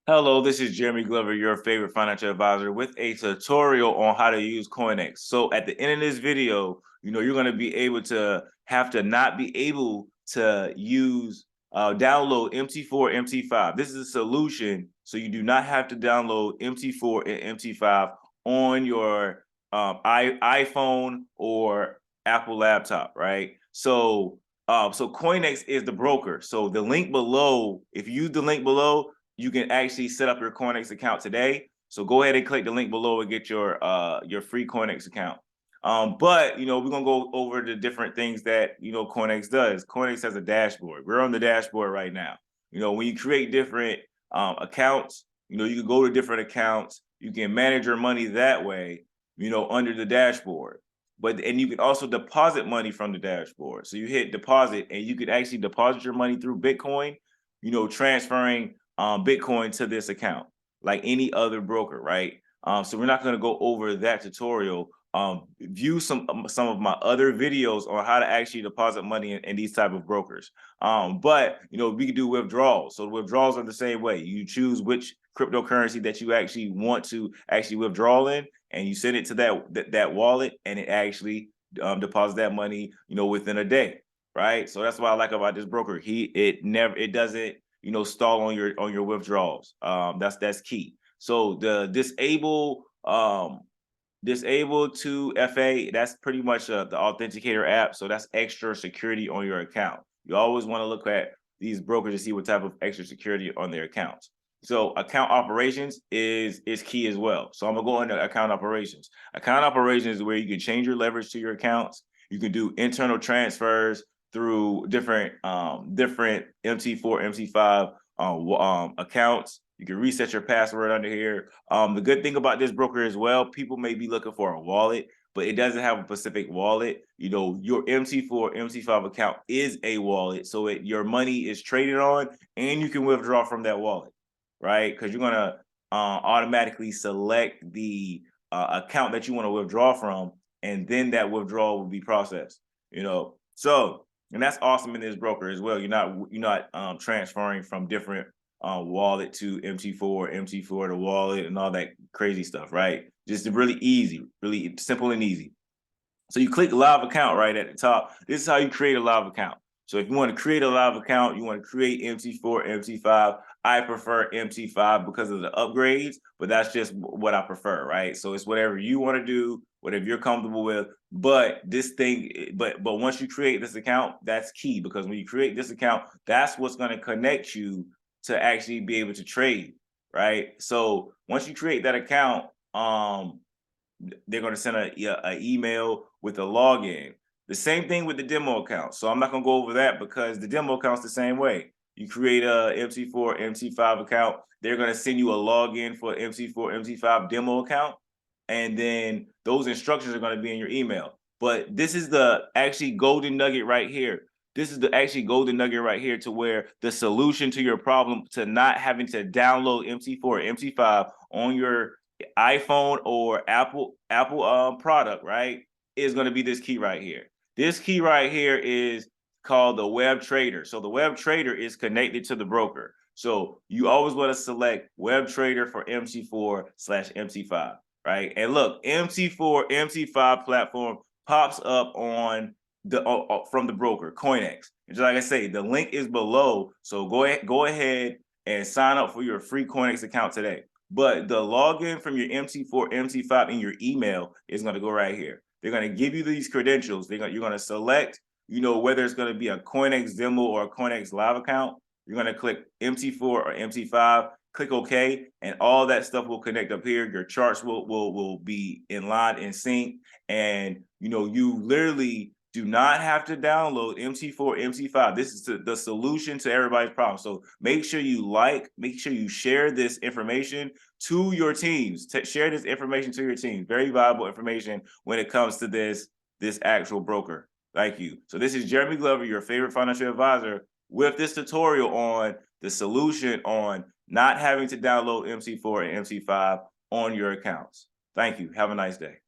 Hello, this is Jeremy Glover, your favorite financial advisor, with a tutorial on how to use COINEXX. So at the end of this video, you're going to be able to not be able to use download MT4 MT5. This is a solution so you do not have to download MT4 and MT5 on your iPhone or Apple laptop, right? So COINEXX is the broker. So the link below, if you use the link below, you can actually set up your COINEXX account today. So go ahead and click the link below and get your free COINEXX account. But we're gonna go over the different things that COINEXX does. COINEXX has a dashboard. We're on the dashboard right now. When you create different accounts, you can go to different accounts. You can manage your money that way, under the dashboard. And you can also deposit money from the dashboard. So you hit deposit, and you could actually deposit your money through Bitcoin, transferring Bitcoin to this account like any other broker, right? So we're not going to go over that tutorial. View some of my other videos on how to actually deposit money in these type of brokers. But we can do withdrawals. So the withdrawals are the same way. You choose which cryptocurrency that you actually want to actually withdraw in, and you send it to that wallet, and it actually deposits that money, within a day, right? So that's what I like about this broker. It doesn't stall on your withdrawals. That's key. So the disable to FA, that's pretty much the authenticator app. So that's extra security on your account. You always want to look at these brokers to see what type of extra security on their accounts. So account operations is key as well. So I'm gonna go into account operations. Account operations is where you can change your leverage to your accounts. You can do internal transfers through different MT4, MT5 accounts. You can reset your password under here. The good thing about this broker as well, people may be looking for a wallet, but it doesn't have a specific wallet. Your MT4, MT5 account is a wallet, so your money is traded on, and you can withdraw from that wallet, right? Because you're gonna automatically select the account that you want to withdraw from, and then that withdrawal will be processed. So, and that's awesome in this broker as well. You're not transferring from different wallet to MT4 to wallet and all that crazy stuff, right? Just really easy, really simple and easy. So you click live account right at the top. This is how you create a live account. So if you want to create a live account, you want to create MT4, MT5. I prefer MT5 because of the upgrades, but that's just what I prefer, right? So it's whatever you want to do, whatever you're comfortable with. But once you create this account, that's key, because when you create this account, that's what's going to connect you to actually be able to trade, right? So once you create that account, they're going to send a email with a login. The same thing with the demo account. So I'm not going to go over that because the demo account's the same way. You create a MT4, MT5 account. They're going to send you a login for MT4, MT5 demo account. And then those instructions are going to be in your email. But this is the actually golden nugget right here. This is the actually golden nugget right here, to where the solution to your problem, to not having to download MT4 or MT5 on your iPhone or Apple product, right, is going to be this key right here. This key right here is called the web trader. So the web trader is connected to the broker. So you always want to select web trader for MT4/MT5, right? And look, MT4, MT5 platform pops up on the from the broker, COINEXX. And just like I say, the link is below. So go ahead and sign up for your free COINEXX account today. But the login from your MT4, MT5 in your email is going to go right here. They're going to give you these credentials. You're going to select, whether it's going to be a COINEXX demo or a COINEXX live account. You're going to click MT4 or MT5, click OK, and all that stuff will connect up here. Your charts will be in line, in sync, and you literally do not have to download MT4, MT5. This is the solution to everybody's problem. So make sure you share this information to your teams. Share this information to your team. Very valuable information when it comes to this actual broker. Thank you. So this is Jeremy Glover, your favorite financial advisor, with this tutorial on the solution on not having to download MT4 and MT5 on your accounts. Thank you. Have a nice day.